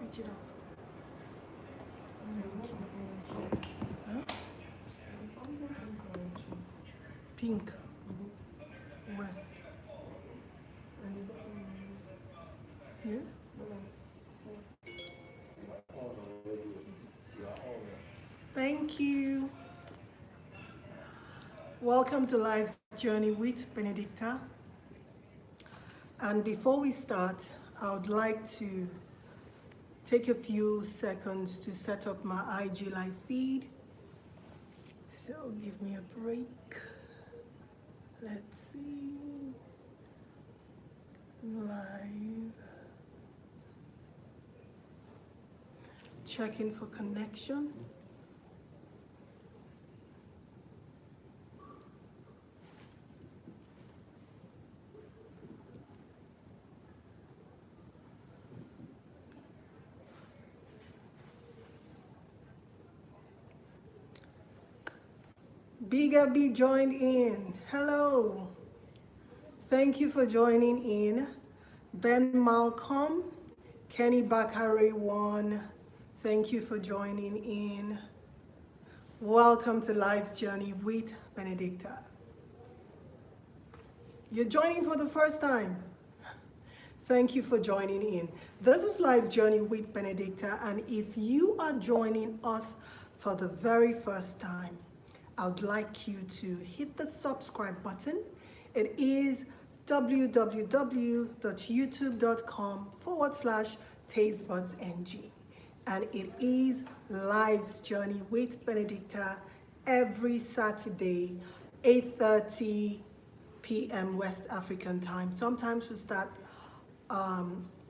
Switch it off. Thank you. Huh? Pink. Where? Here? Thank you. Welcome to Life's Journey with Benedicta. And before we start, I would like to take a few seconds to set up my IG live feed. So give me a break. Let's see. Live. Checking for connection. Bigger B joined in. Hello. Thank you for joining in. Ben Malcolm, Kenny Bakari 1. Thank you for joining in. Welcome to Life's Journey with Benedicta. You're joining for the first time. Thank you for joining in. This is Life's Journey with Benedicta, and if you are joining us for the very first time, I would like you to hit the subscribe button. It is www.youtube.com/tastebudzng, and it is Life's Journey with Benedicta every Saturday, 8:30 p.m. West African time. Sometimes we start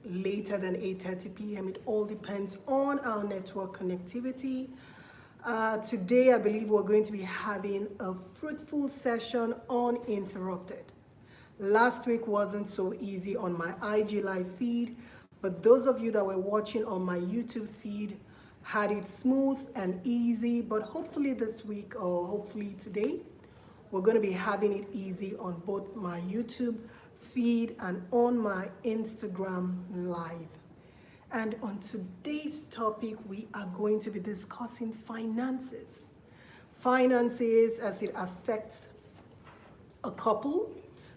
later than 8:30 p.m. It all depends on our network connectivity. Today, I believe we're going to be having a fruitful session uninterrupted. Last week wasn't so easy on my IG live feed, but those of you that were watching on my YouTube feed had it smooth and easy. But hopefully this week, or hopefully today, we're going to be having it easy on both my YouTube feed and on my Instagram live. And on today's topic, we are going to be discussing finances. Finances as it affects a couple,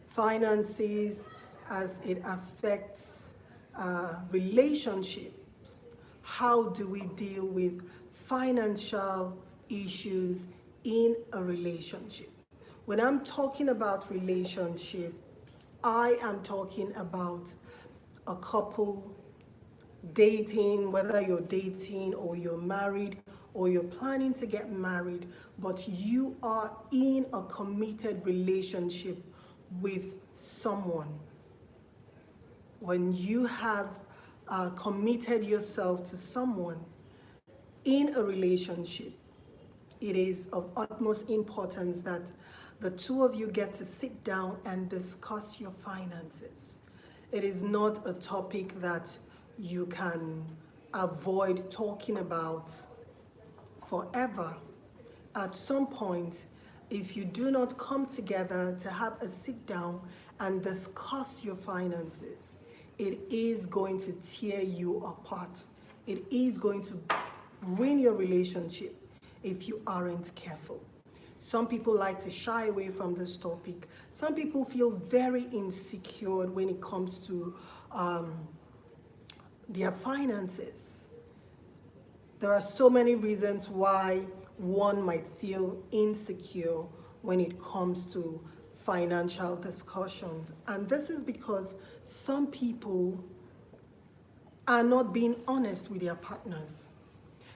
finances as it affects relationships. How do we deal with financial issues in a relationship? When I'm talking about relationships, I am talking about a couple dating, whether you're dating or you're married or you're planning to get married, but you are in a committed relationship with someone. When you have committed yourself to someone in a relationship, it is of utmost importance that the two of you get to sit down and discuss your finances. It is not a topic that you can avoid talking about forever. At some point, if you do not come together to have a sit down and discuss your finances, it is going to tear you apart. It is going to ruin your relationship if you aren't careful. Some people like to shy away from this topic. Some people feel very insecure when it comes to their finances. There are so many reasons why one might feel insecure when it comes to financial discussions. And this is because some people are not being honest with their partners.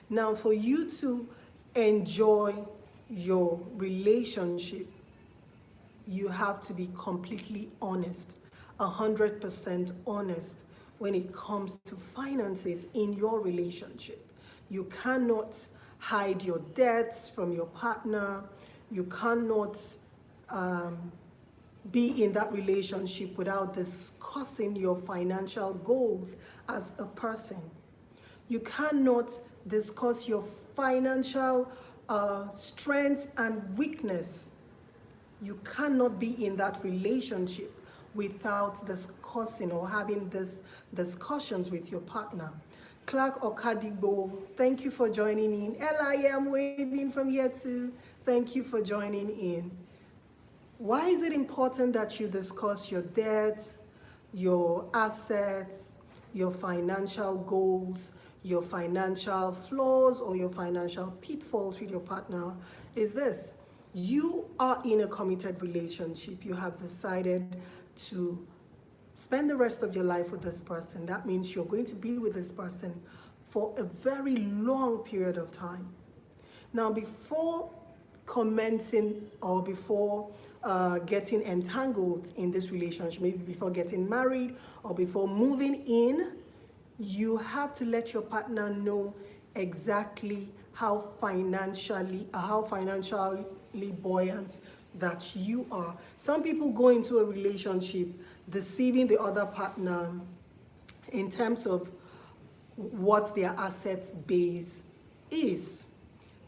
Now, for you to enjoy your relationship, you have to be completely honest, 100% honest when it comes to finances in your relationship. You cannot hide your debts from your partner. You cannot be in that relationship without discussing your financial goals as a person. You cannot discuss your financial strength and weakness. You cannot be in that relationship without discussing or having these discussions with your partner. Clark Okadigbo, thank you for joining in. Ella, yeah, I'm waving from here too. Thank you for joining in. Why is it important that you discuss your debts, your assets, your financial goals, your financial flaws, or your financial pitfalls with your partner? Is this: you are in a committed relationship. You have decided to spend the rest of your life with this person. That means you're going to be with this person for a very long period of time. Now, before commencing or before getting entangled in this relationship, maybe before getting married or before moving in, you have to let your partner know exactly how financially buoyant that you are. Some people go into a relationship deceiving the other partner in terms of what their asset base is.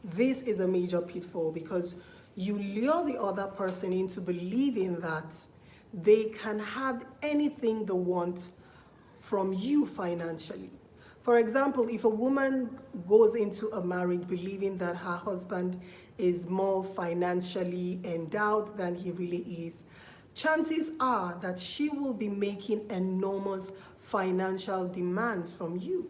This is a major pitfall because you lure the other person into believing that they can have anything they want from you financially. For example, if a woman goes into a marriage believing that her husband is more financially endowed than he really is, chances are that she will be making enormous financial demands from you.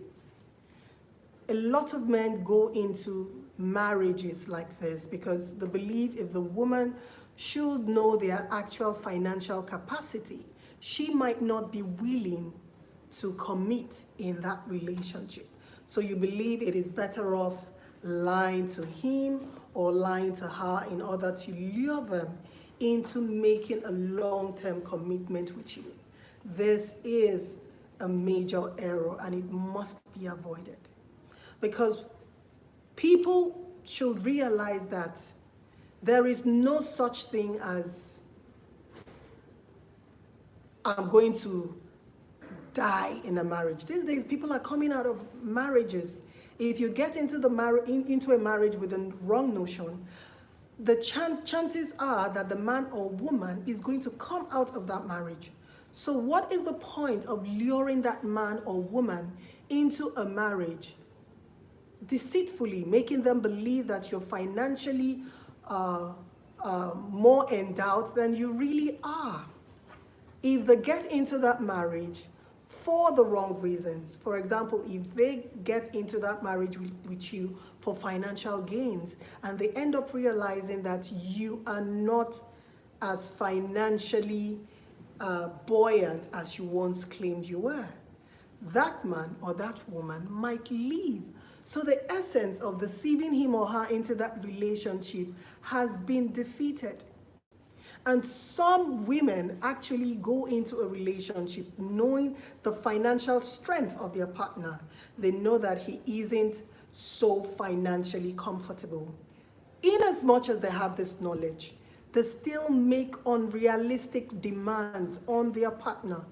A lot of men go into marriages like this because they believe if the woman should know their actual financial capacity, she might not be willing to commit in that relationship. So you believe it is better off lying to him or lying to her in order to lure them into making a long-term commitment with you. This is a major error and it must be avoided, because people should realize that there is no such thing as I'm going to die in a marriage. These days, people are coming out of marriages. If you get into a marriage with a wrong notion, the chances are that the man or woman is going to come out of that marriage. So what is the point of luring that man or woman into a marriage deceitfully, making them believe that you're financially more endowed than you really are? If they get into that marriage for the wrong reasons, for example, if they get into that marriage with you for financial gains and they end up realizing that you are not as financially buoyant as you once claimed you were, that man or that woman might leave. So the essence of deceiving him or her into that relationship has been defeated. And some women actually go into a relationship knowing the financial strength of their partner. They know that he isn't so financially comfortable. In as much as they have this knowledge, they still make unrealistic demands on their partner.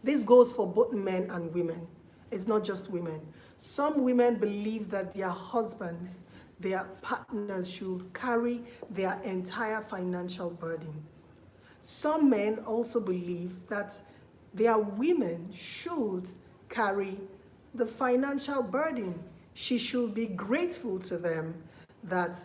This goes for both men and women. It's not just women. Some women believe that their husbands, their partners, should carry their entire financial burden. Some men also believe that their women should carry the financial burden. She should be grateful to them that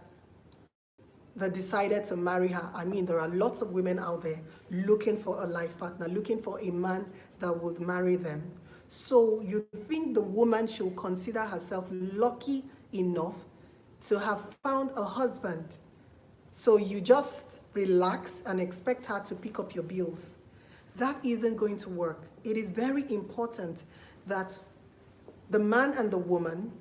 they decided to marry her. I mean, there are lots of women out there looking for a life partner, looking for a man that would marry them. So you think the woman should consider herself lucky enough to have found a husband. So you just relax and expect her to pick up your bills. That isn't going to work. It is very important that the man and the woman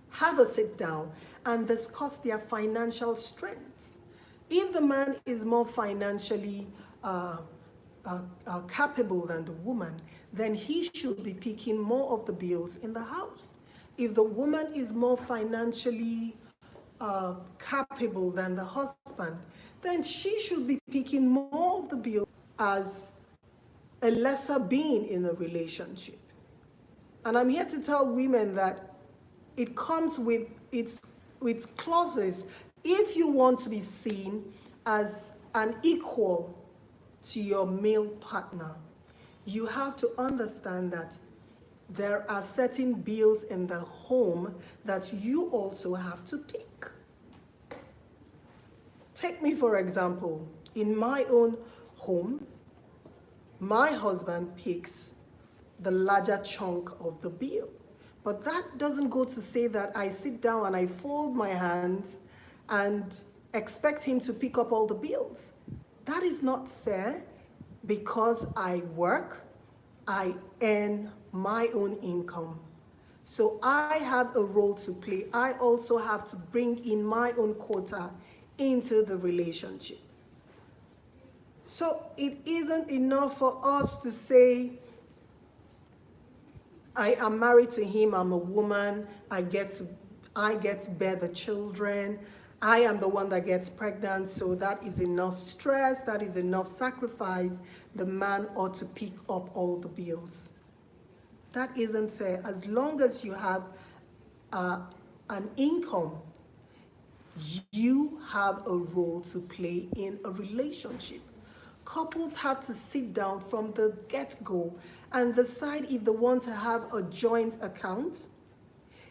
have a sit down and discuss their financial strengths. If the man is more financially capable than the woman, then he should be picking more of the bills in the house. If the woman is more financially capable than the husband, then she should be picking more of the bill as a lesser being in a relationship. And I'm here to tell women that it comes with its clauses. If you want to be seen as an equal to your male partner, you have to understand that there are certain bills in the home that you also have to pick. Take me for example. In my own home, my husband picks the larger chunk of the bill. But that doesn't go to say that I sit down and I fold my hands and expect him to pick up all the bills. That is not fair because I work, I earn my own income. So I have a role to play. I also have to bring in my own quota into the relationship. So it isn't enough for us to say, I am married to him, I'm a woman, I get to bear the children, I am the one that gets pregnant, so that is enough stress, that is enough sacrifice. The man ought to pick up all the bills. That isn't fair. As long as you have an income, you have a role to play in a relationship. Couples have to sit down from the get-go and decide if they want to have a joint account,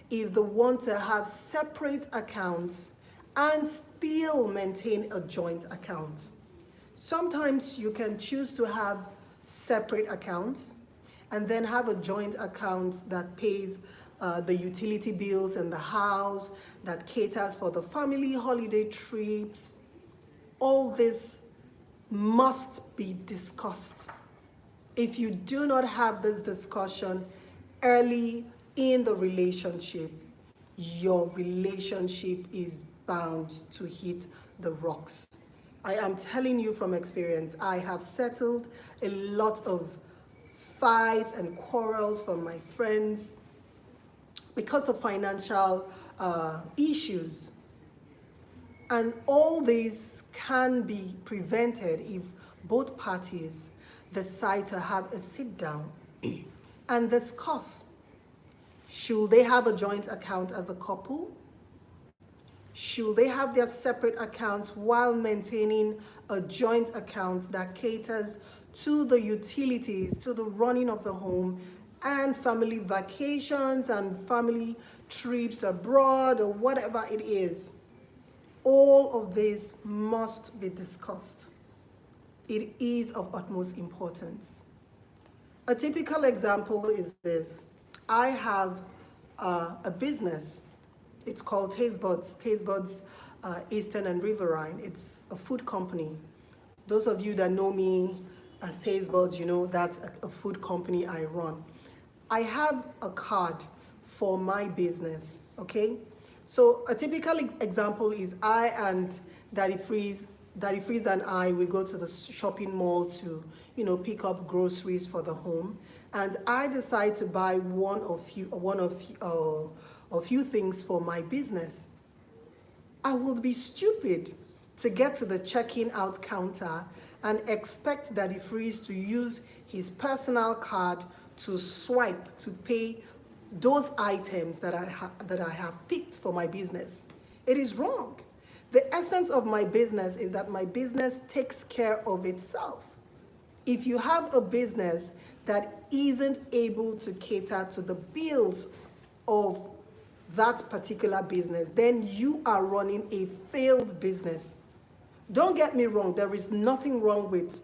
if they want to have separate accounts, and still maintain a joint account. Sometimes you can choose to have separate accounts and then have a joint account that pays the utility bills in the house, that caters for the family holiday trips. All this must be discussed. If you do not have this discussion early in the relationship, your relationship is bound to hit the rocks. I am telling you from experience, I have settled a lot of fights and quarrels from my friends because of financial issues. And all these can be prevented if both parties decide to have a sit down and discuss. Should they have a joint account as a couple? Should they have their separate accounts while maintaining a joint account that caters to the utilities, to the running of the home, and family vacations and family trips abroad or whatever it is? All of this must be discussed. It is of utmost importance. A typical example is this. I have a business. It's called Tastebudz. Tastebudz Eastern and Riverine. It's a food company. Those of you that know me as Tastebudz, you know that's a food company I run. I have a card for my business, okay? So a typical example is I and Daddy Freeze and I, we go to the shopping mall to, pick up groceries for the home. And I decide to buy a few things for my business. I would be stupid to get to the checking out counter and expect Daddy Freeze to use his personal card to swipe to pay those items that I have picked for my business. It is wrong. The essence of my business is that my business takes care of itself. If you have a business that isn't able to cater to the bills of that particular business, then you are running a failed business. Don't get me wrong, there is nothing wrong with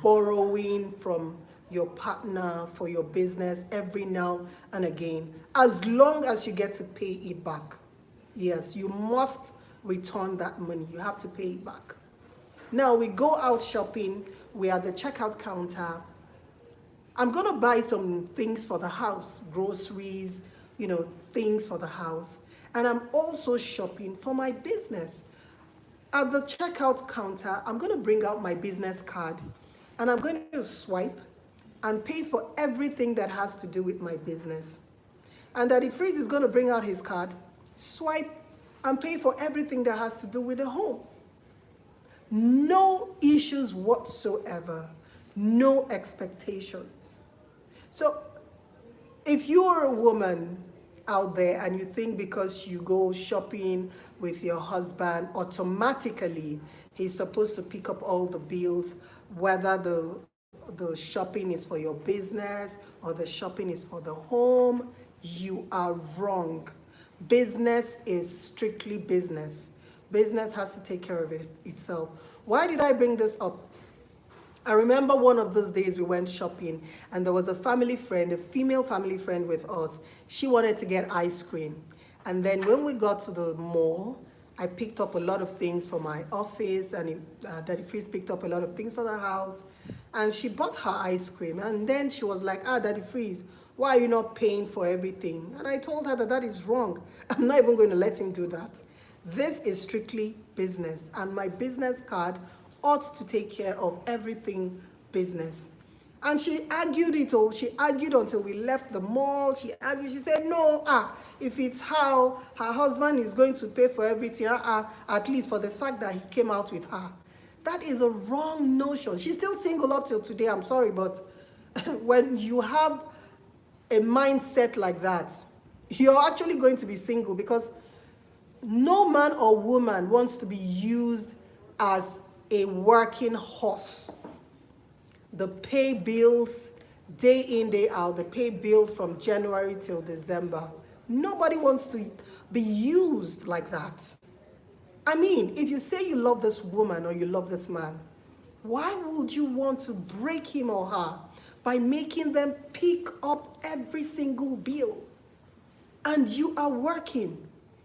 borrowing from your partner for your business every now and again, as long as you get to pay it back. Yes, you must return that money. You have to pay it back. Now we go out shopping, we are at the checkout counter. I'm gonna buy some things for the house, groceries, things for the house. And I'm also shopping for my business. At the checkout counter, I'm gonna bring out my business card and I'm going to swipe and pay for everything that has to do with my business. And Daddy Freeze is gonna bring out his card, swipe, and pay for everything that has to do with the home. No issues whatsoever, no expectations. So if you are a woman out there and you think because you go shopping with your husband, automatically he's supposed to pick up all the bills, whether the shopping is for your business or the shopping is for the home, you are wrong. Business is strictly business. Business has to take care of itself. Why did I bring this up? I remember one of those days we went shopping and there was a family friend, a female family friend with us. She wanted to get ice cream. And then when we got to the mall, I picked up a lot of things for my office, and Daddy Freeze picked up a lot of things for the house. And she bought her ice cream. And then she was like, Daddy Freeze, why are you not paying for everything? And I told her that that is wrong. I'm not even going to let him do that. This is strictly business. And my business card ought to take care of everything business. And she argued it all. She argued until we left the mall. She argued. She said, no, if it's how her husband is going to pay for everything, at least for the fact that he came out with her. That is a wrong notion. She's still single up till today. I'm sorry, but when you have a mindset like that, you're actually going to be single, because no man or woman wants to be used as a working horse. The pay bills day in, day out. The pay bills from January till December. Nobody wants to be used like that. I mean, if you say you love this woman or you love this man, why would you want to break him or her by making them pick up every single bill? And you are working.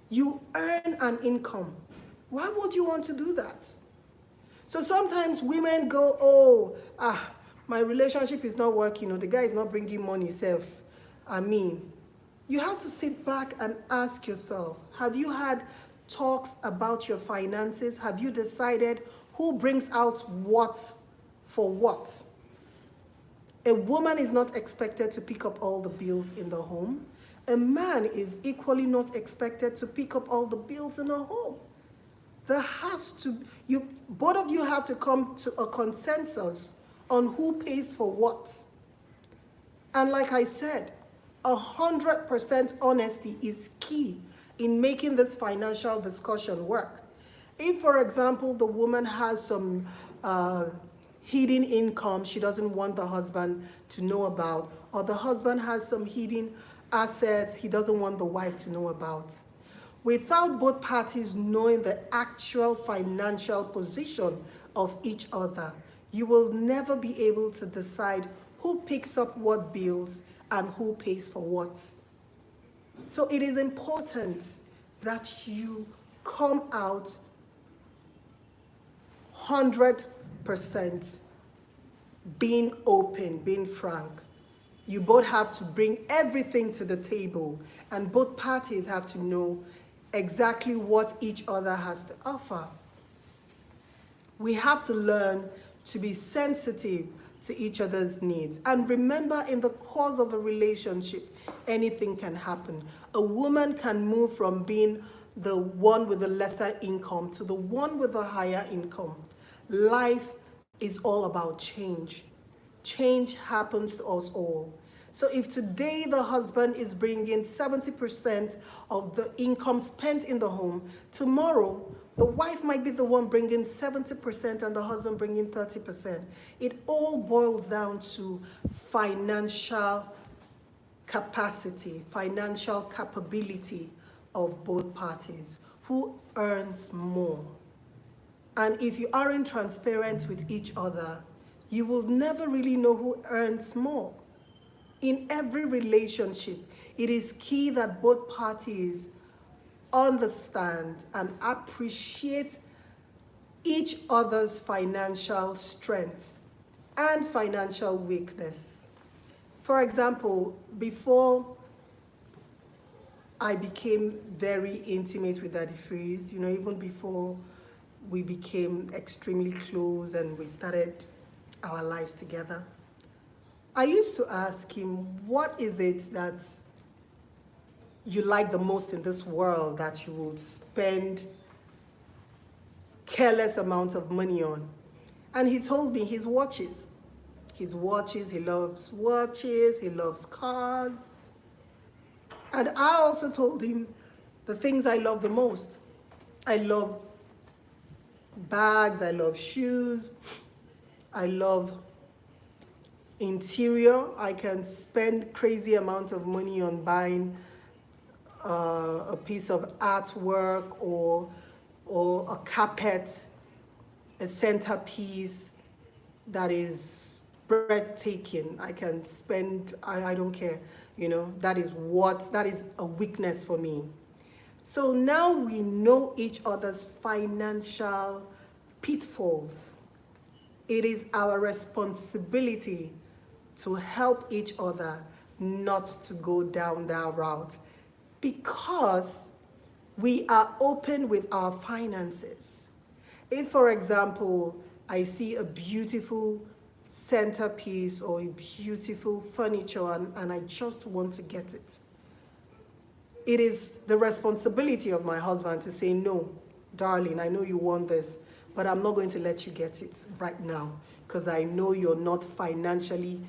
You earn an income. Why would you want to do that? So sometimes women go, my relationship is not working, or the guy is not bringing money himself. I mean, you have to sit back and ask yourself, have you had talks about your finances? Have you decided who brings out what for what? A woman is not expected to pick up all the bills in the home. A man is equally not expected to pick up all the bills in a home. There has to, both of you have to come to a consensus on who pays for what. And like I said, 100% honesty is key in making this financial discussion work. If, for example, the woman has some hidden income she doesn't want the husband to know about, or the husband has some hidden assets he doesn't want the wife to know about, without both parties knowing the actual financial position of each other, you will never be able to decide who picks up what bills and who pays for what. So it is important that you come out 100% being open, being frank. You both have to bring everything to the table, and both parties have to know exactly what each other has to offer. We have to learn to be sensitive to each other's needs. And remember, in the course of a relationship, anything can happen. A woman can move from being the one with the lesser income to the one with the higher income. Life is all about change. Change happens to us all. So if today the husband is bringing 70% of the income spent in the home, tomorrow the wife might be the one bringing 70% and the husband bringing 30%. It all boils down to financial capacity, financial capability of both parties. Who earns more? And if you aren't transparent with each other, you will never really know who earns more. In every relationship, it is key that both parties understand and appreciate each other's financial strengths and financial weakness. For example, before I became very intimate with Daddy Freeze, even before we became extremely close and we started our lives together, I used to ask him, what is it that you like the most in this world that you will spend careless amounts of money on? And he told me his watches. His watches, he loves watches, he loves cars. And I also told him the things I love the most. I love bags, I love shoes, I love Interior, I can spend crazy amount of money on buying a piece of artwork or a carpet, a centerpiece that is breathtaking. I can spend, I don't care, that is a weakness for me. So now we know each other's financial pitfalls. It is our responsibility to help each other not to go down that route, because we are open with our finances. If, for example, I see a beautiful centerpiece or a beautiful furniture and I just want to get it, it is the responsibility of my husband to say, no, darling, I know you want this, but I'm not going to let you get it right now because I know you're not financially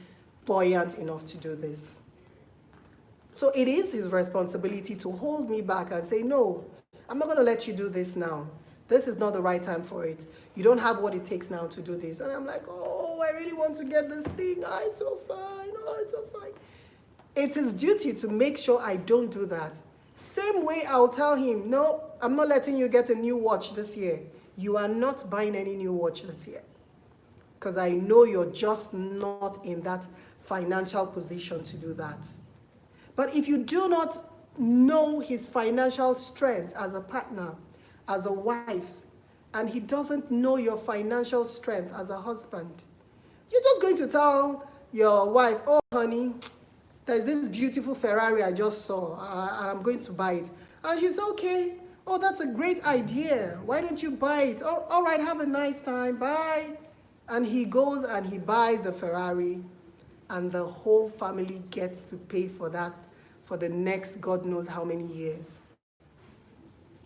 buoyant enough to do this. So it is his responsibility to hold me back and say, no, I'm not going to let you do this now. This is not the right time for it. You don't have what it takes now to do this. And I'm like, oh, I really want to get this thing. Oh, it's so fine. Oh, it's so fine. It's his duty to make sure I don't do that. Same way I'll tell him, no, I'm not letting you get a new watch this year. You are not buying any new watch this year, because I know you're just not in that financial position to do that. But if you do not know his financial strength as a partner, as a wife, and he doesn't know your financial strength as a husband, you're just going to tell your wife, oh honey, there's this beautiful Ferrari I just saw, and I'm going to buy it. And she's okay. Oh, that's a great idea. Why don't you buy it? Oh, all right, have a nice time. Bye. And he goes and he buys the Ferrari, and the whole family gets to pay for that for the next God knows how many years.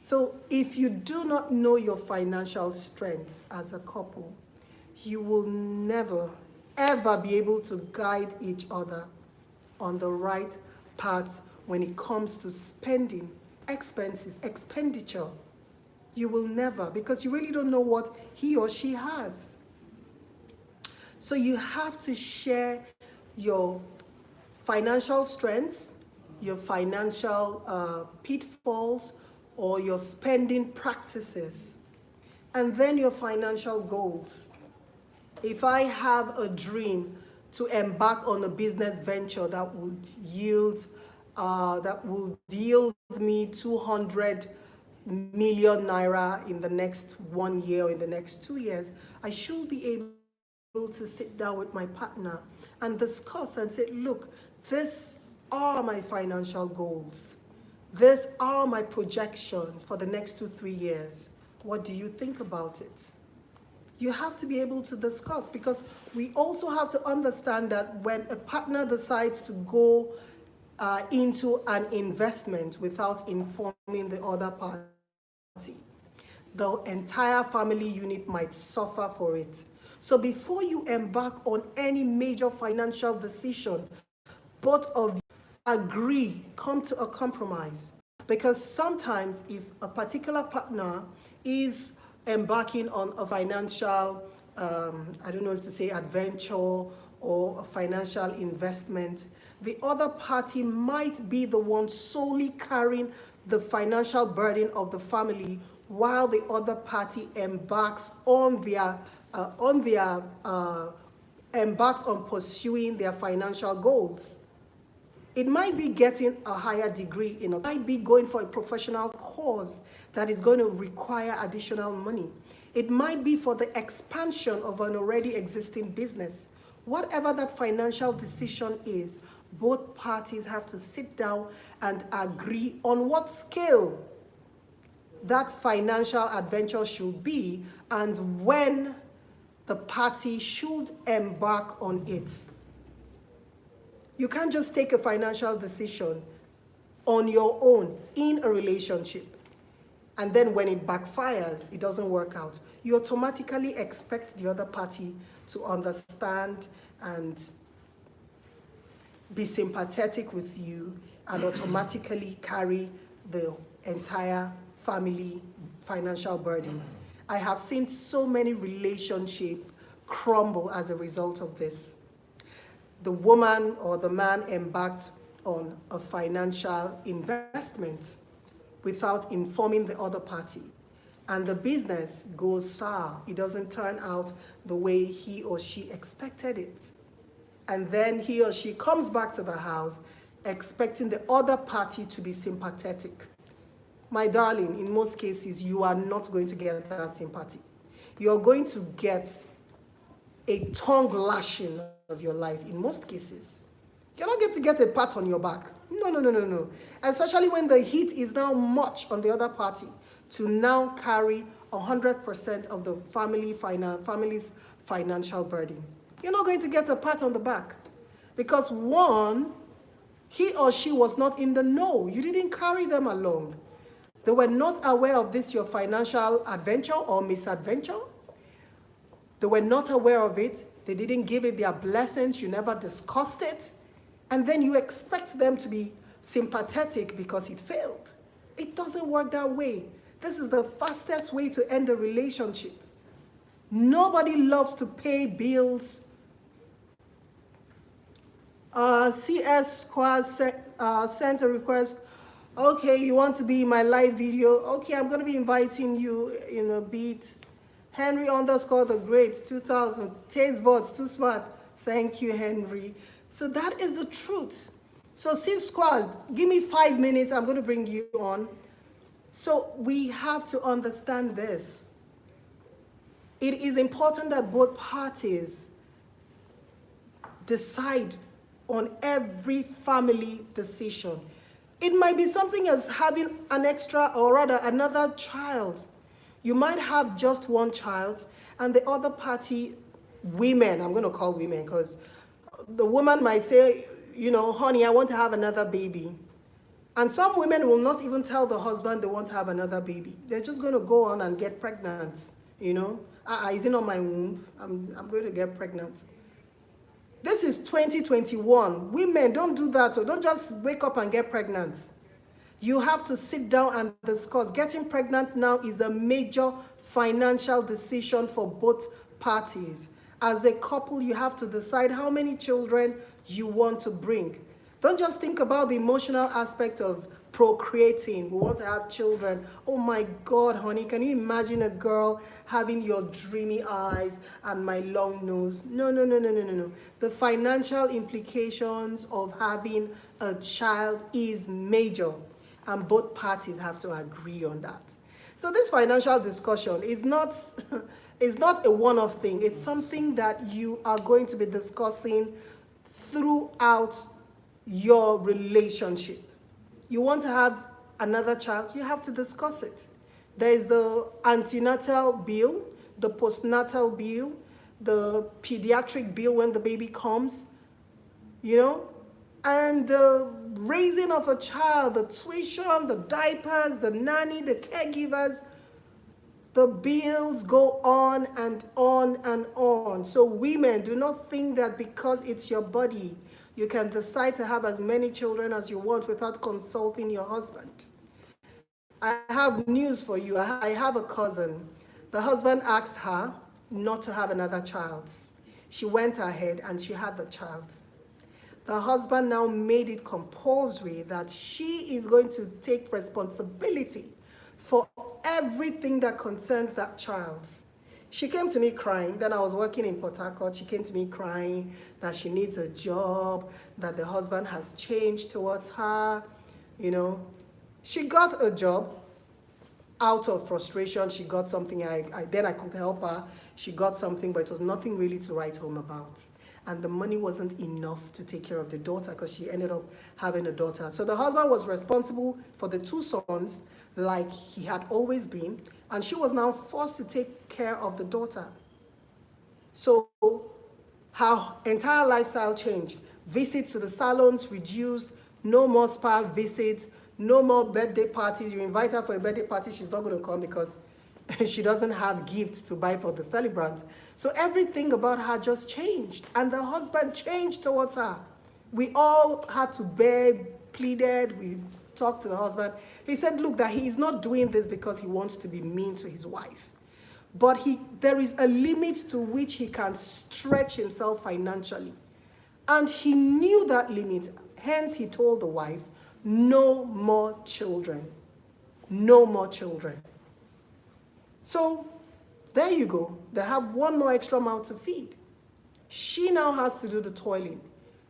So if you do not know your financial strengths as a couple, you will never, ever be able to guide each other on the right path when it comes to spending, expenditure. You will never, because you really don't know what he or she has. So you have to share your financial strengths, your financial pitfalls, or your spending practices, and then your financial goals. If I have a dream to embark on a business venture that would yield me 200 million naira in the next 1 year or in the next 2 years, I should be able to sit down with my partner and discuss and say, look, these are my financial goals. These are my projections for the next 2-3 years. What do you think about it? You have to be able to discuss, because we also have to understand that when a partner decides to go into an investment without informing the other party, the entire family unit might suffer for it. So before you embark on any major financial decision, both of you agree, come to a compromise. Because sometimes if a particular partner is embarking on a financial, I don't know if to say adventure or a financial investment, the other party might be the one solely carrying the financial burden of the family, while the other party embarks on pursuing their financial goals. It might be getting a higher degree, it might be going for a professional course that is going to require additional money. It might be for the expansion of an already existing business. Whatever that financial decision is, both parties have to sit down and agree on what scale that financial adventure should be and when the party should embark on it. You can't just take a financial decision on your own in a relationship, and then when it backfires, it doesn't work out. You automatically expect the other party to understand and be sympathetic with you and automatically carry the entire family financial burden. I have seen so many relationships crumble as a result of this. the woman or the man embarked on a financial investment without informing the other party. And the business goes sour. It doesn't turn out the way he or she expected it. And then he or she comes back to the house expecting the other party to be sympathetic. My darling, in most cases, you are not going to get that sympathy. You're going to get a tongue lashing of your life in most cases. You're not going to get a pat on your back. No, no, no, no, no. Especially when the heat is now much on the other party to now carry 100% of the family's financial burden. You're not going to get a pat on the back because one, he or she was not in the know. You didn't carry them along. They were not aware of this, your financial adventure or misadventure. They were not aware of it. They didn't give it their blessings. You never discussed it. And then you expect them to be sympathetic because it failed. It doesn't work that way. This is the fastest way to end a relationship. Nobody loves to pay bills. CS Squad sent a request. Okay, you want to be in my live video? Okay, I'm going to be inviting you in a bit. Henry _ the Great 2000. Tastebudz, too smart. Thank you, Henry. So that is the truth. So CS Squad, give me 5 minutes. I'm going to bring you on. So we have to understand this. It is important that both parties decide on every family decision. It might be something as having an extra, or rather another child. You might have just one child and the other party, women, I'm going to call women because the woman might say, you know, honey, I want to have another baby. And some women will not even tell the husband they want to have another baby. They're just going to go on and get pregnant, you know. Is it on my womb? I'm going to get pregnant. This is 2021. Women, don't do that. Or don't just wake up and get pregnant. You have to sit down and discuss. Getting pregnant now is a major financial decision for both parties. As a couple, you have to decide how many children you want to bring. Don't just think about the emotional aspect of procreating. We want to have children. Oh my God, honey, can you imagine a girl having your dreamy eyes and my long nose? No, no, no, no, no, no, no. The financial implications of having a child is major, and both parties have to agree on that. So this financial discussion is not, is not a one-off thing. It's something that you are going to be discussing throughout your relationship. You want to have another child, you have to discuss it. There is the antenatal bill, the postnatal bill, the pediatric bill when the baby comes, you know, and the raising of a child, the tuition, the diapers, the nanny, the caregivers, the bills go on and on and on. So women, do not think that because it's your body, you can decide to have as many children as you want without consulting your husband. I have news for you. I have a cousin. The husband asked her not to have another child. She went ahead and she had the child. The husband now made it compulsory that she is going to take responsibility for everything that concerns that child. She came to me crying. Then I was working in Port Harcourt. She came to me crying that she needs a job, that the husband has changed towards her. You know, she got a job out of frustration. She got something. Then I could help her. She got something, but it was nothing really to write home about. And the money wasn't enough to take care of the daughter because she ended up having a daughter. So the husband was responsible for the two sons like he had always been. And she was now forced to take care of the daughter. So her entire lifestyle changed. Visits to the salons reduced, no more spa visits, no more birthday parties. You invite her for a birthday party, she's not going to come because she doesn't have gifts to buy for the celebrant. So everything about her just changed. And the husband changed towards her. We all had to beg, pleaded, we talked to the husband. He said, look, that he is not doing this because he wants to be mean to his wife. But there is a limit to which he can stretch himself financially. And he knew that limit. Hence, he told the wife, no more children. No more children. So, there you go. They have one more extra mouth to feed. She now has to do the toiling.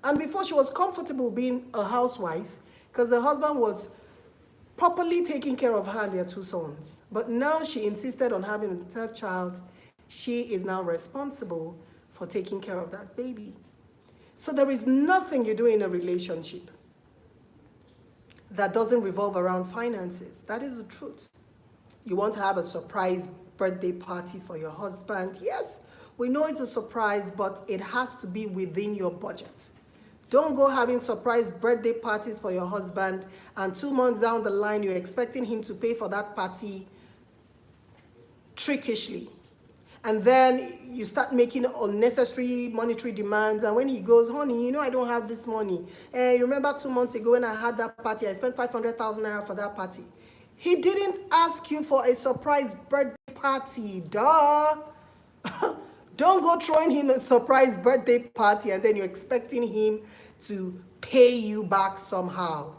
And before, she was comfortable being a housewife because the husband was properly taking care of her and their two sons. But now she insisted on having a third child. She is now responsible for taking care of that baby. So there is nothing you do in a relationship that doesn't revolve around finances. That is the truth. You want to have a surprise birthday party for your husband. Yes, we know it's a surprise, but it has to be within your budget. Don't go having surprise birthday parties for your husband and 2 months down the line you're expecting him to pay for that party trickishly. And then you start making unnecessary monetary demands. And when he goes, honey, you know I don't have this money. You remember 2 months ago when I had that party, I spent 500,000 naira for that party. He didn't ask you for a surprise birthday party, duh. Don't go throwing him a surprise birthday party and then you're expecting him to pay you back somehow.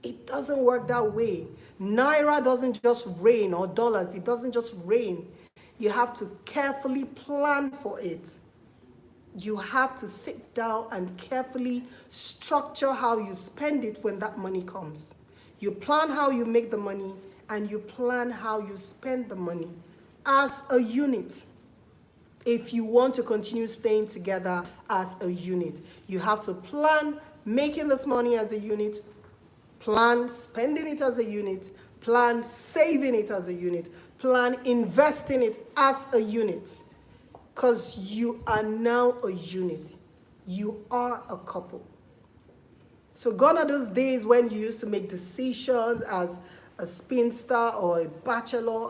It doesn't work that way. Naira doesn't just rain, or dollars, it doesn't just rain. You have to carefully plan for it. You have to sit down and carefully structure how you spend it when that money comes. You plan how you make the money and you plan how you spend the money as a unit. If you want to continue staying together as a unit, you have to plan making this money as a unit, plan spending it as a unit, plan saving it as a unit, plan investing it as a unit. Because you are now a unit. You are a couple. So gone are those days when you used to make decisions as a spinster or a bachelor,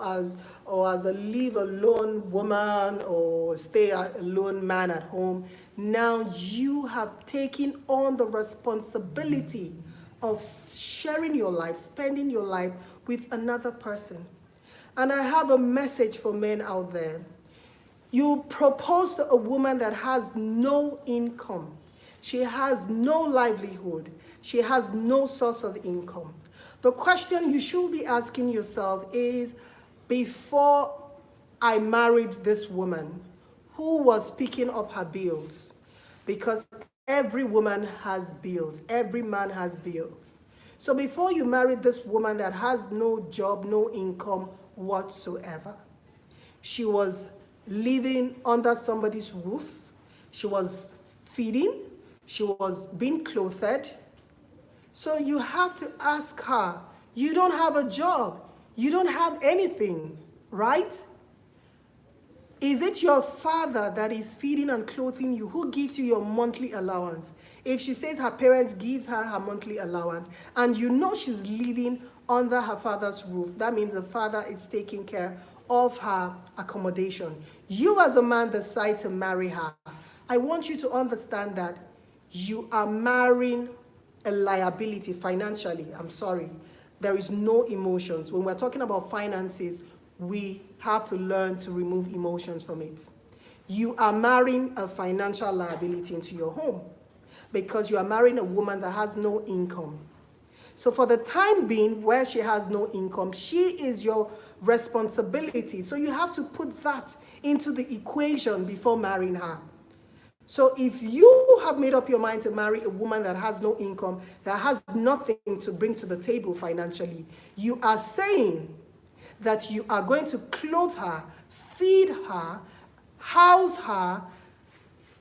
or as a live-alone woman or stay-alone man at home. Now you have taken on the responsibility of sharing your life, spending your life with another person. And I have a message for men out there. You propose to a woman that has no income. She has no livelihood. She has no source of income. The question you should be asking yourself is, before I married this woman, who was picking up her bills? Because every woman has bills. Every man has bills. So before you married this woman that has no job, no income whatsoever, she was living under somebody's roof. She was feeding. She was being clothed. So you have to ask her, you don't have a job. You don't have anything, right? Is it your father that is feeding and clothing you? Who gives you your monthly allowance? If she says her parents gives her her monthly allowance and you know she's living under her father's roof, that means the father is taking care of her accommodation. You as a man decide to marry her. I want you to understand that you are marrying a liability financially. I'm sorry. There is no emotions. When we're talking about finances, we have to learn to remove emotions from it. You are marrying a financial liability into your home because you are marrying a woman that has no income. So for the time being, where she has no income, she is your responsibility. So you have to put that into the equation before marrying her. So if you have made up your mind to marry a woman that has no income, that has nothing to bring to the table financially, you are saying that you are going to clothe her, feed her, house her,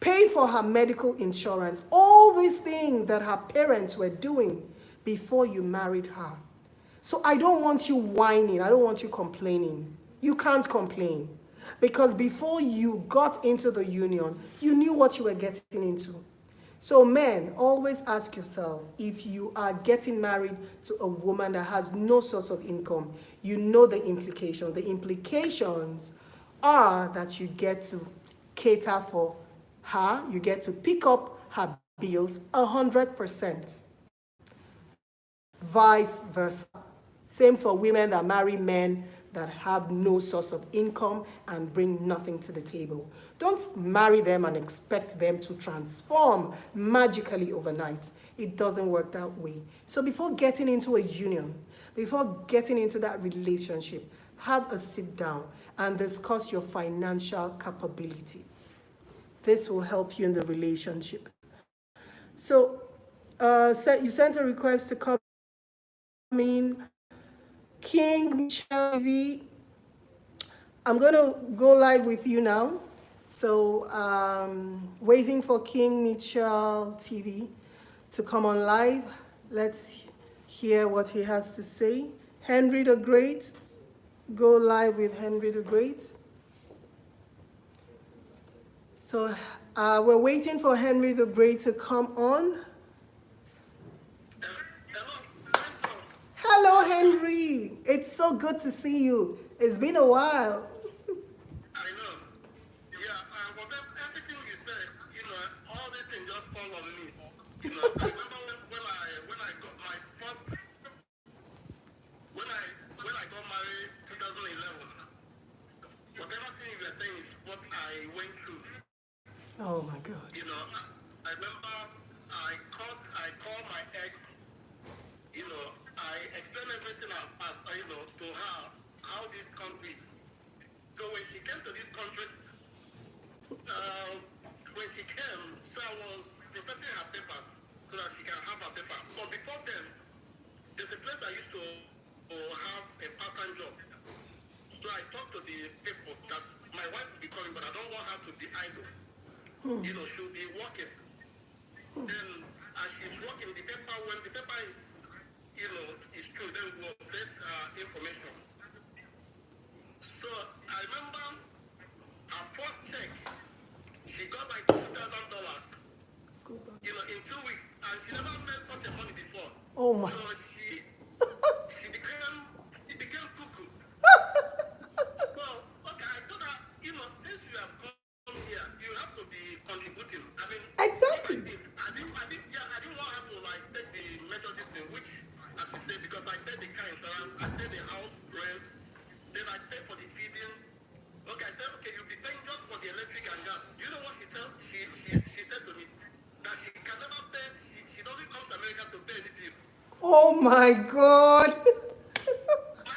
pay for her medical insurance, all these things that her parents were doing before you married her. So I don't want you whining. I don't want you complaining. You can't complain. Because before you got into the union, you knew what you were getting into. So men, always ask yourself, if you are getting married to a woman that has no source of income, you know the implications. The implications are that you get to cater for her, you get to pick up her bills 100%. Vice versa. Same for women that marry men that have no source of income and bring nothing to the table. Don't marry them and expect them to transform magically overnight. It doesn't work that way. So before getting into a union, before getting into that relationship, have a sit down and discuss your financial capabilities. This will help you in the relationship. So, you sent a request to come in. King Michelle V, I'm going to go live with you now. So, waiting for King Mitchell TV to come on live. Let's hear what he has to say. Henry the Great, go live with Henry the Great. So, we're waiting for Henry the Great to come on. Hello, Henry. It's so good to see you. It's been a while. I know. Yeah, but everything you said, all these things just fall on me. I remember when I got my first, when I got married, 2011. Whatever thing you were saying is what I went through. Oh my God. I remember I called my ex. I explained everything to her how this country is. So when she came to this country, when she came, so I was processing her papers so that she can have her paper. But before then, there's a place I used to have a part-time job. So I talked to the people that my wife will be calling, but I don't want her to be idle. She'll be working. Then as she's working, the paper, when the paper is, is true, then we'll update information. So I remember her first check, she got like $2,000, in 2 weeks, and she never made such a money before. Oh my. So she became cuckoo. So, okay, I thought that, since you have come here, you have to be contributing. I mean, Exactly. I didn't want her to like take the major thing, which, as we say, because I paid the car insurance, I paid the house rent, then I paid for the feeding. Okay, I said, okay, you'll be paying just for the electric and gas. Do you know what she said? She said to me that she can never pay. She doesn't come to America to pay anything. Oh my God. My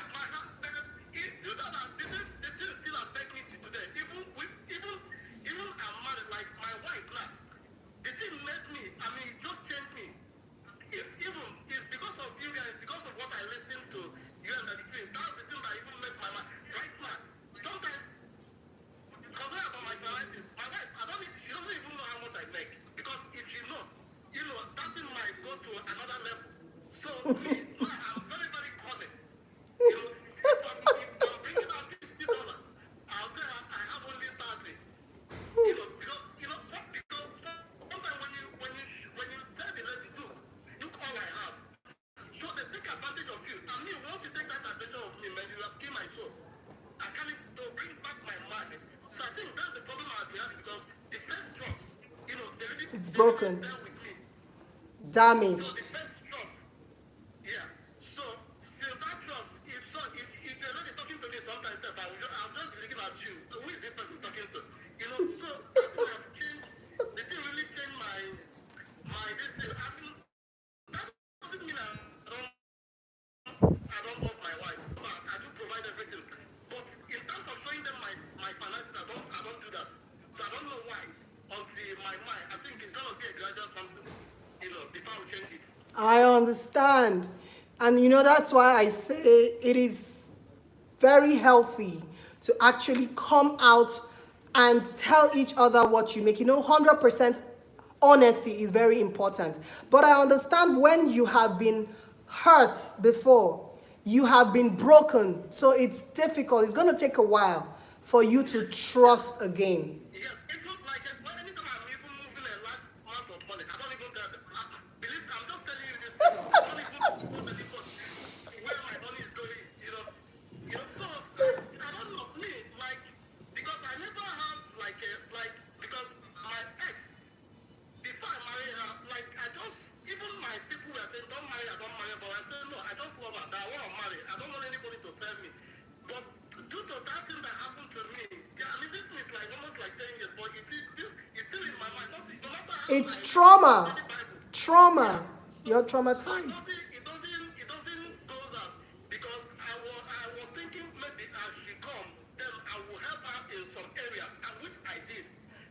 you know that the thing still affect me to today. Even I'm married, like my wife now. The thing made me. I mean, it just changed me. It's because of you guys, because of what I listened to you and the thing. That's the thing that even made my mind right now. Sometimes, because about my finances, my wife, she doesn't even know how much I make. Because if she knows, that thing might go to another level. So me, I'm very, very cunning. If I'm bringing out $50, I'll say I have only 30. Because sometimes when you tell the lady, look all I have. So they take advantage of you. And me, once you take that advantage of me, man, you have killed my soul. I can't even to bring back my mind. So I think that's the problem I've been having because the first trust, It's they broken. really there with me. So Damaged. the first trust, yeah. So since that trust, if the lady talking to me sometimes, I'll just be looking at you. Who is this person talking to? So that thing has changed. The thing really changed my this thing. I mean, that doesn't mean I don't love my wife. I do provide everything. But in terms of showing them my finances, I don't do that. So I don't know why. Until my mind, I think it's gonna be a gradual something. Before we change it. I understand. And that's why I say it is very healthy to actually come out and tell each other what you make. 100% honesty is very important. But I understand when you have been hurt before, you have been broken. So it's difficult. It's going to take a while for you to trust again. Yes, it's not like anytime I'm even moving a large amount of money, I don't even tell them. Believe I'm just telling you this thing. I don't even support anybody where my money is going, So I don't know me, because I never had because my ex, before I married her, I just even my people were saying don't marry, but I said no, I just love her. That I want to marry. I don't want anybody to tell me But due to that thing that happened to me, yeah, I mean, this is like almost like 10 years, but you see, this is still in my mind. No matter how It's I trauma. study Bible, yeah. Trauma. So, You're so it traumatized. doesn't, it doesn't, it doesn't go that because I was thinking maybe as she come, then I will help her in some areas, and which I did,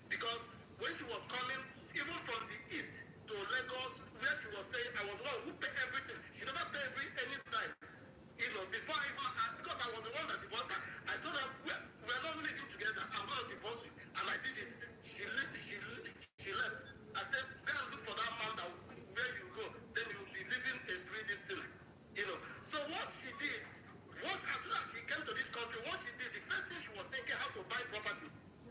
because when she was coming, even from the east to Lagos, where she was saying I was the one who pay everything. She never pay any time. Before I even, because I was the one that divorced her, I told her, we're not living together, I'm going to divorce you. And I did it. She left. I said, go and look for that man that where you go, then you will be living a free destiny. So what she did, as soon as she came to this country, what she did, the first thing she was thinking how to buy property.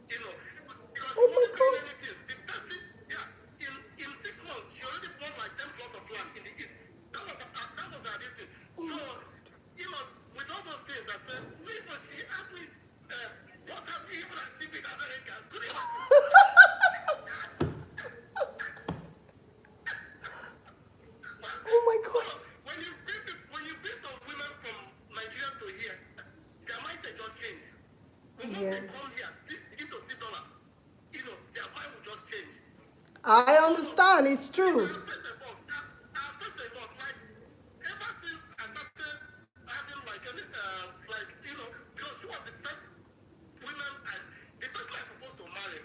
Because she Oh my wasn't doing God. anything. The first thing, yeah, in 6 months, she already bought like 10 plots of land in the east. That was her thing. So, with all those things, I said, listen, she asked me, what have you even achieved in America? Could you Oh my So, God. when you bring some women from Nigeria to here, their mindset just change. But once Yeah. they come here, begin to see dollar, their mind will just change. I So, understand. It's our true. first of all, like, ever since I started having like any, because she was the first women and the person I'm supposed to marry.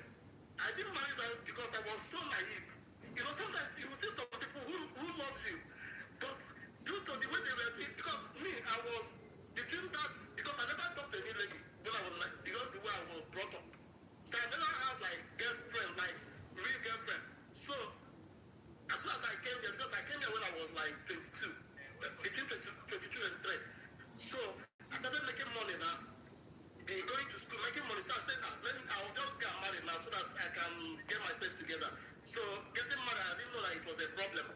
I didn't marry them because I was so naive. Sometimes you will see some people who love you, but due to the way they were seeing, because me, I was between that, because I never talked to any lady when I was like, because the way I was brought up. So I never have like girlfriend, like real girlfriend. So as soon as I came here, because I came here when I was like 22, between 22 and 3. So I started making money now. Be going to school, making money. So I said, I'll just get married now so that I can get myself together. So getting married, I didn't know that it was a problem,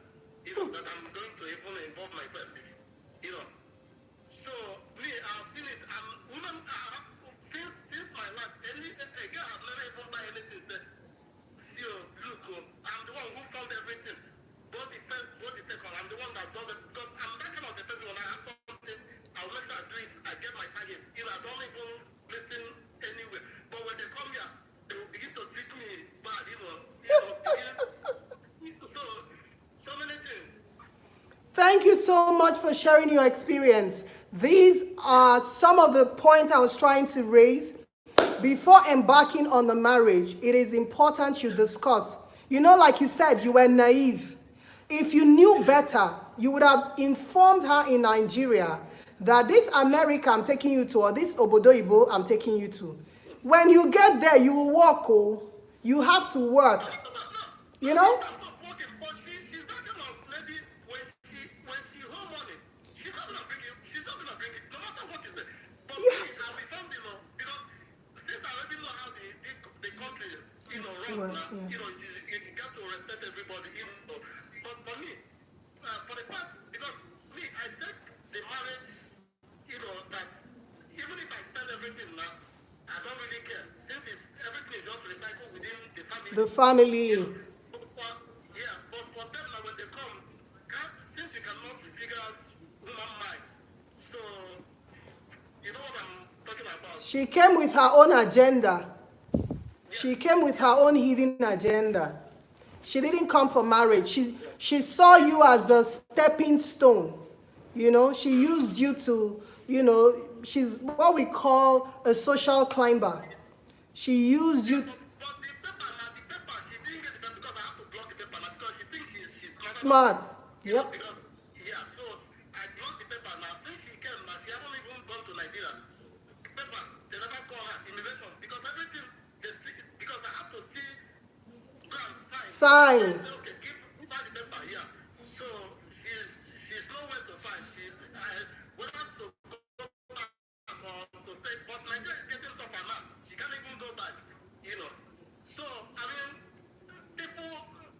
that I'm going to even involve myself in, you know. So me, I've seen it. Women, since my life, a girl have never even buy anything. Said, see, look, I'm the one who found everything. Both the first, both the second. I'm the one that does it because I'm that kind of the person. When I have something, I'll make sure I do it. I get my target. I don't even listen anywhere. But when they come here, they will begin to treat me bad. So many things. Thank you so much for sharing your experience. These are some of the points I was trying to raise. Before embarking on the marriage, it is important you discuss. Like you said, you were naive. If you knew better, you would have informed her in Nigeria that this America I'm taking you to, or this Obodoibo I'm taking you to. When you get there, you will walk. Oh, you have to work. You know? I'm not working, but she's not gonna lady when she hold money. She's not gonna bring it. She's not gonna bring it, no matter what you say. But You me, have to. I'll be found, because since I already know how the country, runs Well, now, yeah. you got to respect everybody, But for me, for the part, because me, I take the marriage, that even if I spend everything now, I don't really care. Since everything is just recycled within the family. The family. But for them now when they come, since you cannot figure out human mind, so you know what I'm talking about. She came with her own agenda. She came with her own hidden agenda. She didn't come for marriage. She saw you as a stepping stone. She used you to, she's what we call a social climber. She used you. But the paper, she didn't get the paper because I have to block the paper now because she thinks she's smarter. Smart. Yep. Because, so I blocked the paper now. Since she came now, she hasn't even gone to Nigeria. The paper, they never call her immigration because everything, because I have to see, go and sign. Sign. They say, okay, give her the paper here. So she's nowhere to find. Whether to go back or to stay, but Nigeria is getting tougher now. She can't even go back, So, I mean,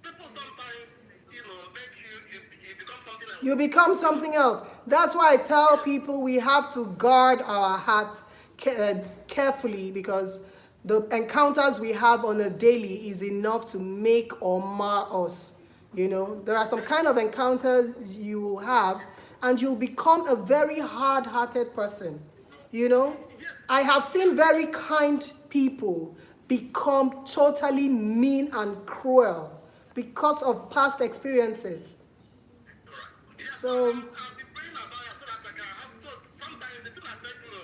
people sometimes, make you become something else. You become something else. That's why I tell people we have to guard our hearts carefully, because the encounters we have on a daily is enough to make or mar us. There are some kind of encounters you will have, and you'll become a very hard-hearted person. You know, Yes. I have seen very kind people become totally mean and cruel because of past experiences. Yeah, so So, I've been praying about it so that I can have, so sometimes it still affects me.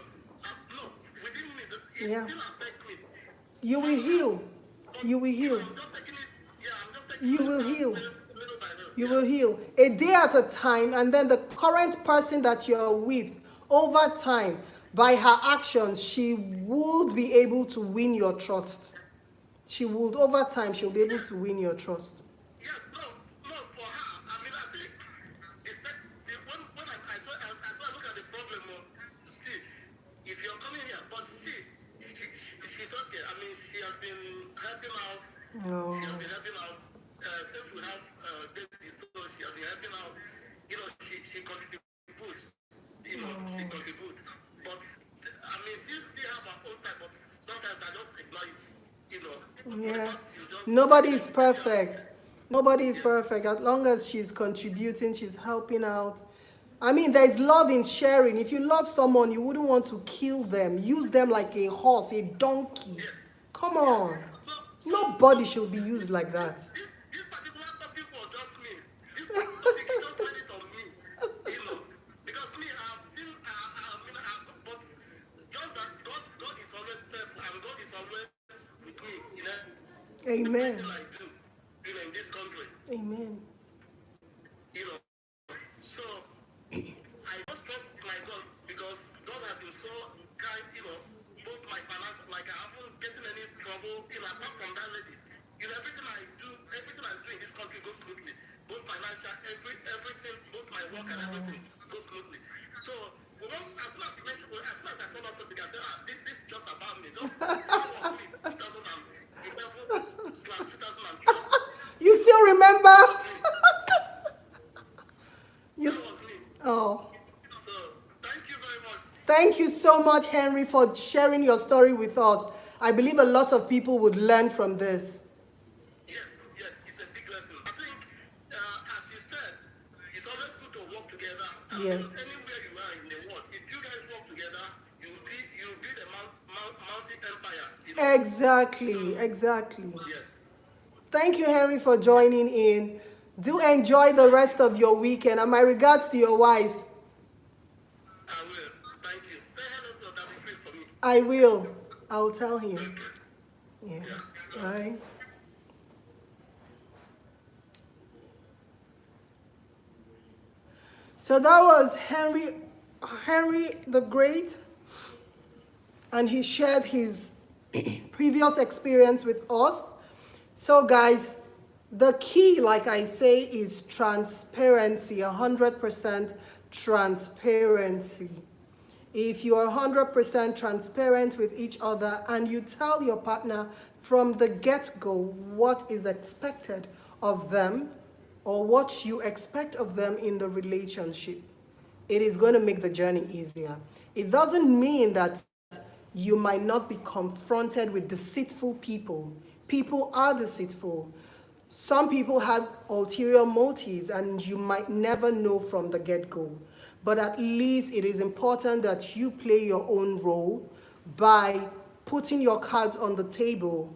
No, within me, it yeah, still affects me. you will Somehow. heal. But, You will you know, heal. I'm just taking it, yeah, I'm just taking You it will out heal. little by little. You Yeah. will heal a day at a time, and then the current person that you're with over time, by her actions, she would be able to win your trust. She would, over time, she'll be able Yes. to win your trust. Yes, no, for her. I mean, I think it's that when I try to look at the problem. See, if you're coming here, but she's okay. I mean, she has been helping out. She Oh, has been helping out since we have baby. So she has been helping out. You know, she contributes. You know, she contributes. But I mean, she still have her own side. But sometimes I just ignore it. You know, for the yeah. fact you just Nobody is maybe perfect. Nobody is yes. perfect. As long as she's contributing, she's helping out. I mean, there's love in sharing. If you love someone, you wouldn't want to kill them, use them like a horse, a donkey. Yes. Come Yes. on. So Nobody should be used like that. this particular topic was just me. This topic is just landed on me. You know, because me, I've seen, but just that God is always faithful and God is always with me in everything I Amen. do. You know, in this country. Amen. You know, so I just trust my God because God has been so kind, you know, both my finance, like I haven't getting any trouble, you know, apart from that lady. You know, everything I do in this country goes smoothly. Both financial, everything, both my work and everything goes smoothly. So, as soon as you mentioned, as soon as I saw that topic, I said, this is just about me. Just, that was me, 2011/2012. You still remember? That was me. You, That was me. oh. So, thank you very much. Thank you so much, Henry, for sharing your story with us. I believe a lot of people would learn from this. Yes, it's a big lesson. I think, as you said, it's always good to work together. I mean, Yes. anywhere you are in the world, if you guys work together, you'll build a mountain empire. You know? Exactly, So, exactly. yes, Thank you, Henry, for joining in. Do enjoy the rest of your weekend, and my regards to your wife. I will. Thank you. Say hello to Daddy Chris for me. I will. I'll tell him. Okay. Yeah. Yeah. Right. So that was Henry the Great, and he shared his previous experience with us. So guys, the key, like I say, is transparency, 100% transparency. If you are 100% transparent with each other and you tell your partner from the get-go what is expected of them or what you expect of them in the relationship, it is going to make the journey easier. It doesn't mean that you might not be confronted with deceitful people. People are deceitful. Some people have ulterior motives and you might never know from the get-go. But at least it is important that you play your own role by putting your cards on the table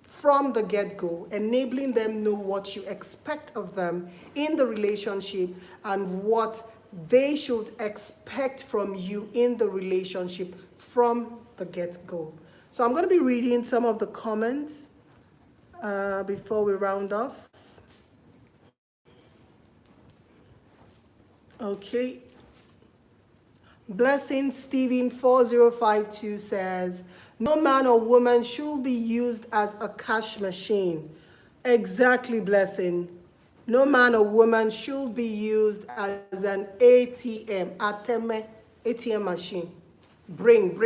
from the get-go, enabling them know what you expect of them in the relationship and what they should expect from you in the relationship from the get-go. So I'm going to be reading some of the comments before we round off. Okay. Blessing Stephen 4052 says, no man or woman should be used as a cash machine. Exactly, Blessing. No man or woman should be used as an ATM machine. Bring,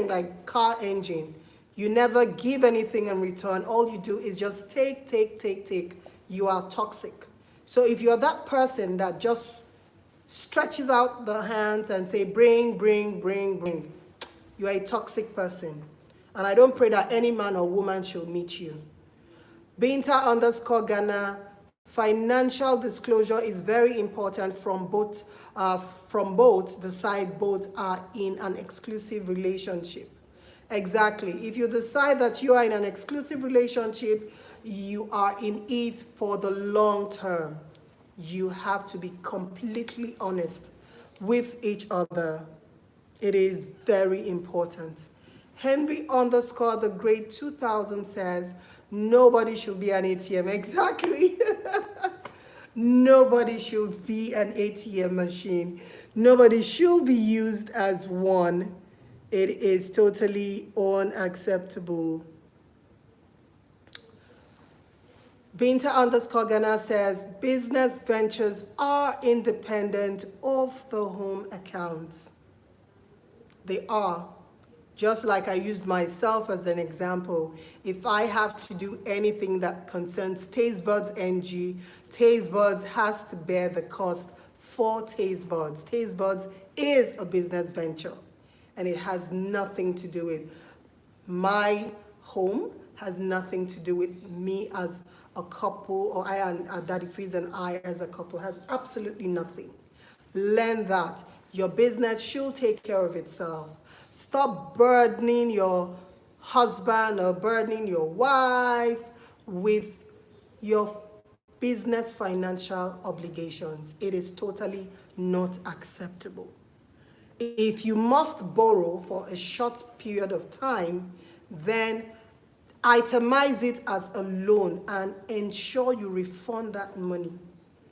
like car engine. You never give anything in return. All you do is just take. You are toxic. So if you're that person that just stretches out the hands and say, bring, you are a toxic person. And I don't pray that any man or woman should meet you. Binta _Ghana Financial disclosure is very important from both the side both are in an exclusive relationship. Exactly. If you decide that you are in an exclusive relationship, you are in it for the long term. You have to be completely honest with each other. It is very important. Henry underscore the great 2000 says, nobody should be an ATM. Exactly. Nobody should be an ATM machine. Nobody should be used as one. It is totally unacceptable. Binta underscore Ghana says, business ventures are independent of the home accounts. They are. Just like I used myself as an example, if I have to do anything that concerns Tastebudz NG, Tastebudz has to bear the cost for Tastebudz. Tastebudz is a business venture, and it has nothing to do with my home, has nothing to do with me as a couple, or I and Daddy Freeze and I as a couple, has absolutely nothing. Learn that. Your business should take care of itself. Stop burdening your husband or burdening your wife with your business financial obligations. It is totally not acceptable. If you must borrow for a short period of time, then itemize it as a loan and ensure you refund that money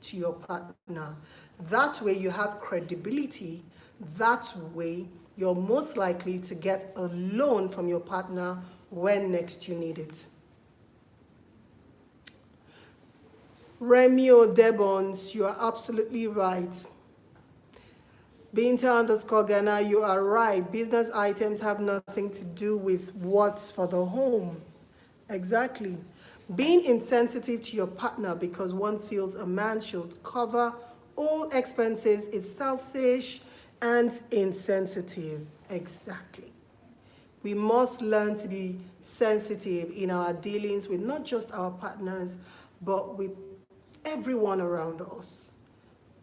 to your partner. That way you have credibility. That way you're most likely to get a loan from your partner when next you need it. Remio Debons, you are absolutely right. Binta underscore Ghana, you are right. Business items have nothing to do with what's for the home. Exactly. Being insensitive to your partner because one feels a man should cover all expenses is selfish and insensitive. Exactly. We must learn to be sensitive in our dealings with not just our partners, but with everyone around us.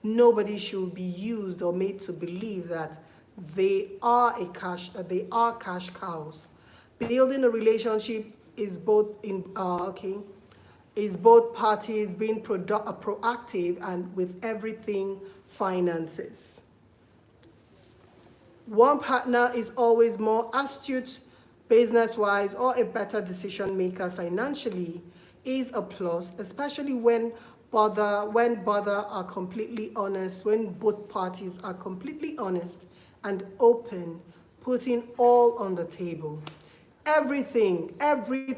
Nobody should be used or made to believe that they are cash cows. Building a relationship is both parties being proactive and with everything finances. One partner is always more astute business-wise or a better decision maker financially is a plus, especially when both are completely honest, when both parties are completely honest and open, putting all on the table. Everything,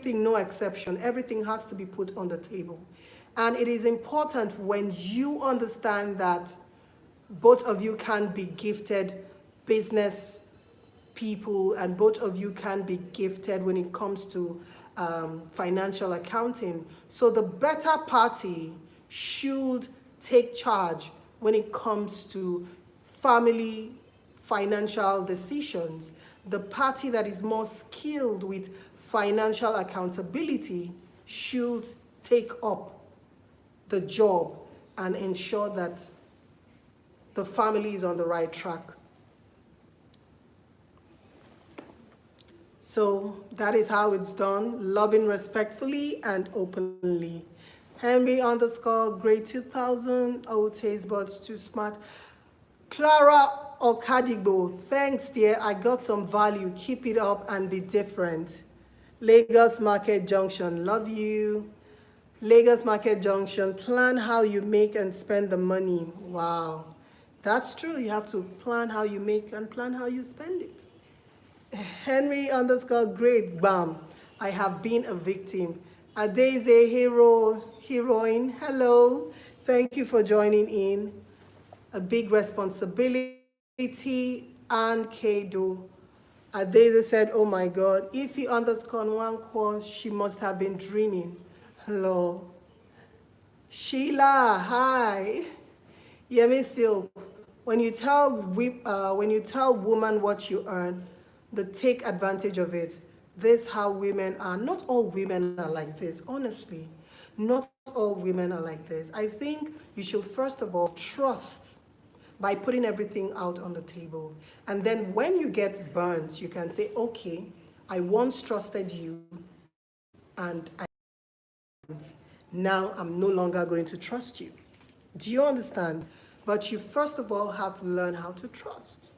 no exception, everything has to be put on the table. And it is important when you understand that both of you can be gifted business people and both of you can be gifted when it comes to financial accounting. So the better party should take charge when it comes to family financial decisions. The party that is more skilled with financial accountability should take up the job and ensure that the family is on the right track. So that is how it's done, loving respectfully and openly. Henry underscore grade 2000, oh Tastebudz too smart. Clara Okadigbo, thanks dear, I got some value, keep it up and be different. Lagos Market Junction, love you. Lagos Market Junction, plan how you make and spend the money. Wow, that's true, you have to plan how you make and plan how you spend it. Henry underscore great, bam, I have been a victim. Adeze heroine, hello, thank you for joining in. A big responsibility, and Kedo. Adeze said, oh my God, if he underscore Nwankwo, she must have been dreaming. Hello. Sheila, hi. Yemi Silk, when you tell woman what you earn, they take advantage of it. This is how women are. Not all women are like this, honestly. Not all women are like this. I think you should first of all trust by putting everything out on the table. And then when you get burnt, you can say, okay, I once trusted you and now I'm no longer going to trust you. Do you understand? But you first of all have to learn how to trust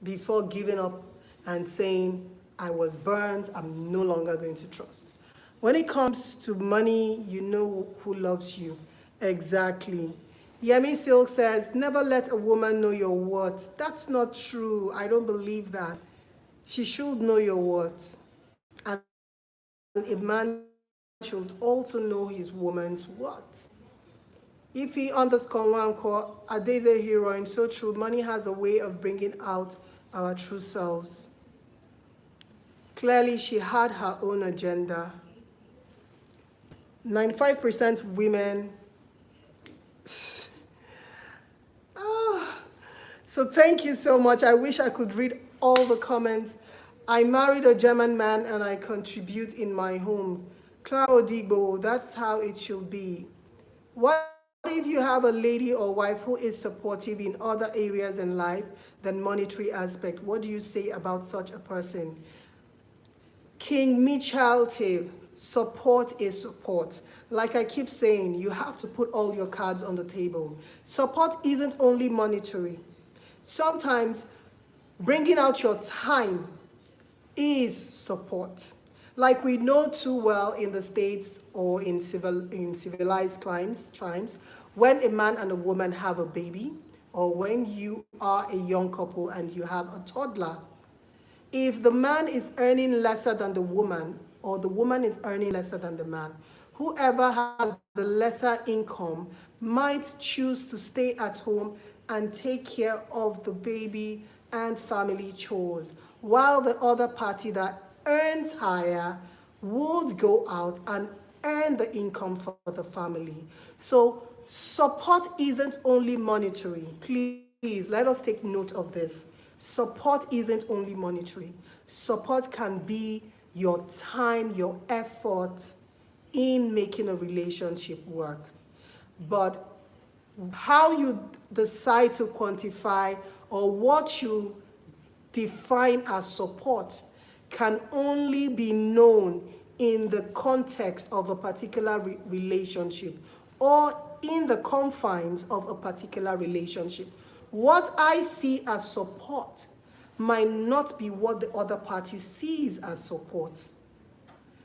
before giving up and saying, I was burned, I'm no longer going to trust. When it comes to money, you know who loves you. Exactly. Yemi Silk says, never let a woman know your worth. That's not true. I don't believe that. She should know your worth. And a man should also know his woman's worth. If he underscore one core, Adeze heroine, so true. Money has a way of bringing out our true selves. Clearly, she had her own agenda. 95% women. Oh. So thank you so much. I wish I could read all the comments. I married a German man and I contribute in my home. Clara Odigbo, that's how it should be. What if you have a lady or wife who is supportive in other areas in life than monetary aspect? What do you say about such a person? King Michal Tive, support is support. Like I keep saying, you have to put all your cards on the table. Support isn't only monetary. Sometimes bringing out your time is support. Like we know too well in the States or in civilized times, when a man and a woman have a baby, or when you are a young couple and you have a toddler, if the man is earning lesser than the woman, or the woman is earning lesser than the man, whoever has the lesser income might choose to stay at home and take care of the baby and family chores, while the other party that earns higher would go out and earn the income for the family. So support isn't only monetary. Please, let us take note of this. Support isn't only monetary. Support can be your time, your effort in making a relationship work. But how you decide to quantify or what you define as support can only be known in the context of a particular relationship or in the confines of a particular relationship. What I see as support might not be what the other party sees as support.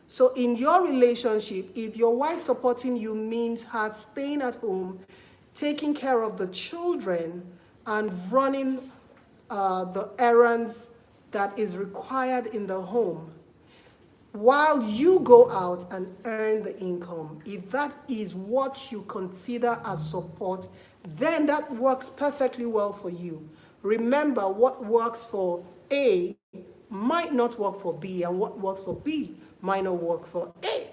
So in your relationship, if your wife supporting you means her staying at home, taking care of the children, and running the errands that is required in the home, while you go out and earn the income, if that is what you consider as support, then that works perfectly well for you. Remember, what works for A might not work for B, and what works for B might not work for A.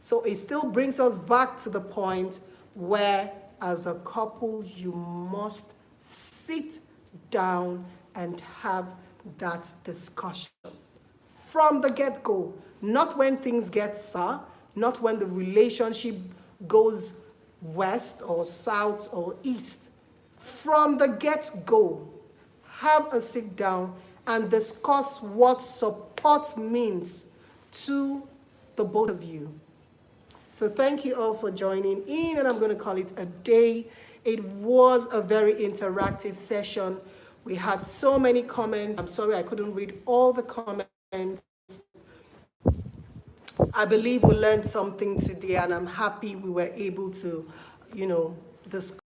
So it still brings us back to the point where, as a couple, you must sit down and have that discussion from the get-go, not when things get sour, not when the relationship goes west or south or east. From the get-go, have a sit down and discuss what support means to the both of you. So thank you all for joining in, and I'm going to call it a day. It was a very interactive session. We had so many comments. I'm sorry I couldn't read all the comments. I believe we learned something today, and I'm happy we were able to, discuss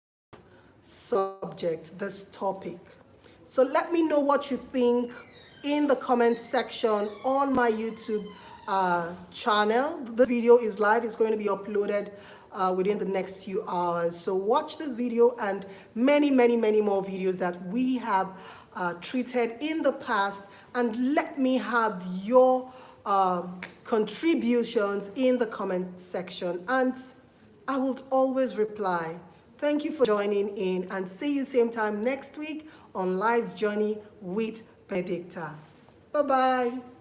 subject, this topic. So let me know what you think in the comment section on my YouTube channel. The video is live. It's going to be uploaded within the next few hours. So watch this video and many, many, many more videos that we have treated in the past, and let me have your contributions in the comment section, and I will always reply. Thank you for joining in, and see you same time next week on Life's Journey with Benedicta. Bye-bye.